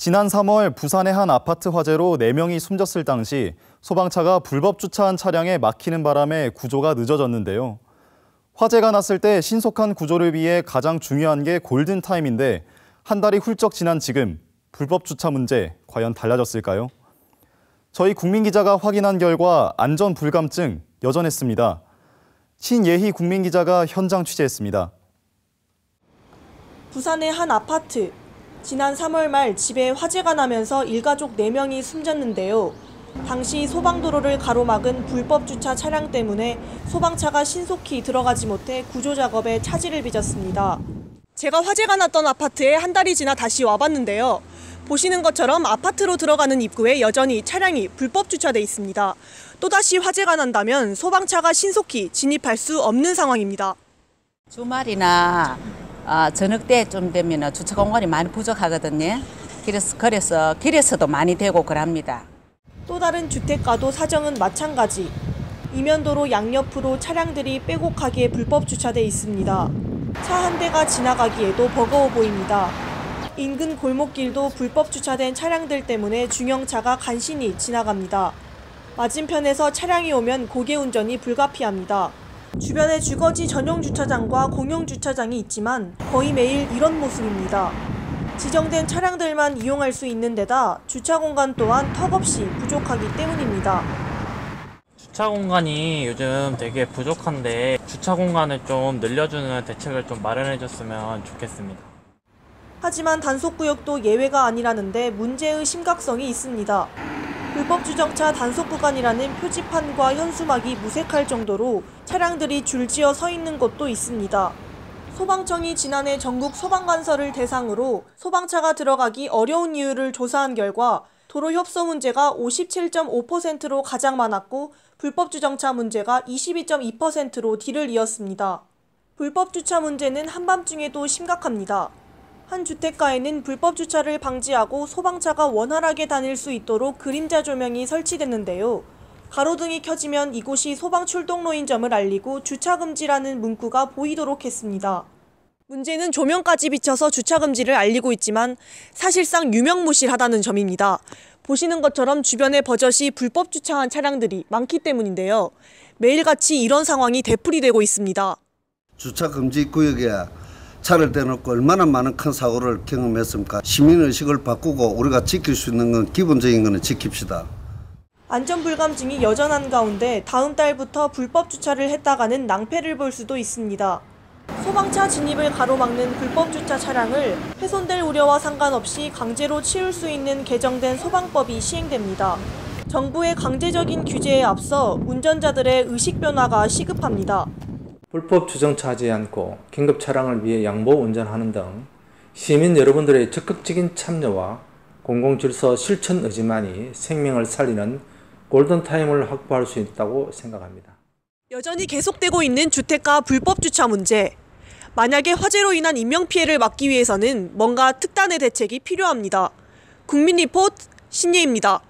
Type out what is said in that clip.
지난 3월 부산의 한 아파트 화재로 4명이 숨졌을 당시 소방차가 불법 주차한 차량에 막히는 바람에 구조가 늦어졌는데요. 화재가 났을 때 신속한 구조를 위해 가장 중요한 게 골든타임인데 한 달이 훌쩍 지난 지금 불법 주차 문제 과연 달라졌을까요? 저희 국민기자가 확인한 결과 안전 불감증 여전했습니다. 신예희 국민기자가 현장 취재했습니다. 부산의 한 아파트. 지난 3월 말 집에 화재가 나면서 일가족 4명이 숨졌는데요. 당시 소방도로를 가로막은 불법 주차 차량 때문에 소방차가 신속히 들어가지 못해 구조 작업에 차질을 빚었습니다. 제가 화재가 났던 아파트에 한 달이 지나 다시 와봤는데요. 보시는 것처럼 아파트로 들어가는 입구에 여전히 차량이 불법 주차돼 있습니다. 또다시 화재가 난다면 소방차가 신속히 진입할 수 없는 상황입니다. 주말이나 저녁 때쯤 되면 주차 공간이 많이 부족하거든요. 그래서 길에서도 많이 되고 그럽니다. 또 다른 주택가도 사정은 마찬가지. 이면도로 양옆으로 차량들이 빼곡하게 불법 주차돼 있습니다. 차 한 대가 지나가기에도 버거워 보입니다. 인근 골목길도 불법 주차된 차량들 때문에 중형차가 간신히 지나갑니다. 맞은편에서 차량이 오면 고개 운전이 불가피합니다. 주변에 주거지 전용 주차장과 공용 주차장이 있지만 거의 매일 이런 모습입니다. 지정된 차량들만 이용할 수 있는 데다 주차 공간 또한 턱없이 부족하기 때문입니다. 주차 공간이 요즘 되게 부족한데 주차 공간을 좀 늘려주는 대책을 좀 마련해줬으면 좋겠습니다. 하지만 단속구역도 예외가 아니라는데 문제의 심각성이 있습니다. 불법 주정차 단속 구간이라는 표지판과 현수막이 무색할 정도로 차량들이 줄지어 서 있는 곳도 있습니다. 소방청이 지난해 전국 소방관서를 대상으로 소방차가 들어가기 어려운 이유를 조사한 결과 도로 협소 문제가 57.5%로 가장 많았고 불법 주정차 문제가 22.2%로 뒤를 이었습니다. 불법 주차 문제는 한밤중에도 심각합니다. 한 주택가에는 불법 주차를 방지하고 소방차가 원활하게 다닐 수 있도록 그림자 조명이 설치됐는데요. 가로등이 켜지면 이곳이 소방 출동로인 점을 알리고 주차 금지라는 문구가 보이도록 했습니다. 문제는 조명까지 비춰서 주차 금지를 알리고 있지만 사실상 유명무실하다는 점입니다. 보시는 것처럼 주변에 버젓이 불법 주차한 차량들이 많기 때문인데요. 매일같이 이런 상황이 되풀이되고 있습니다. 주차 금지 구역에 차를 대놓고 얼마나 많은 큰 사고를 경험했습니까? 시민의식을 바꾸고 우리가 지킬 수 있는 건 기본적인 거는 지킵시다. 안전불감증이 여전한 가운데 다음 달부터 불법 주차를 했다가는 낭패를 볼 수도 있습니다. 소방차 진입을 가로막는 불법 주차 차량을 훼손될 우려와 상관없이 강제로 치울 수 있는 개정된 소방법이 시행됩니다. 정부의 강제적인 규제에 앞서 운전자들의 의식 변화가 시급합니다. 불법 주정차하지 않고 긴급 차량을 위해 양보 운전하는 등 시민 여러분들의 적극적인 참여와 공공질서 실천 의지만이 생명을 살리는 골든타임을 확보할 수 있다고 생각합니다. 여전히 계속되고 있는 주택가 불법 주차 문제. 만약에 화재로 인한 인명피해를 막기 위해서는 뭔가 특단의 대책이 필요합니다. 국민리포트 신예입니다.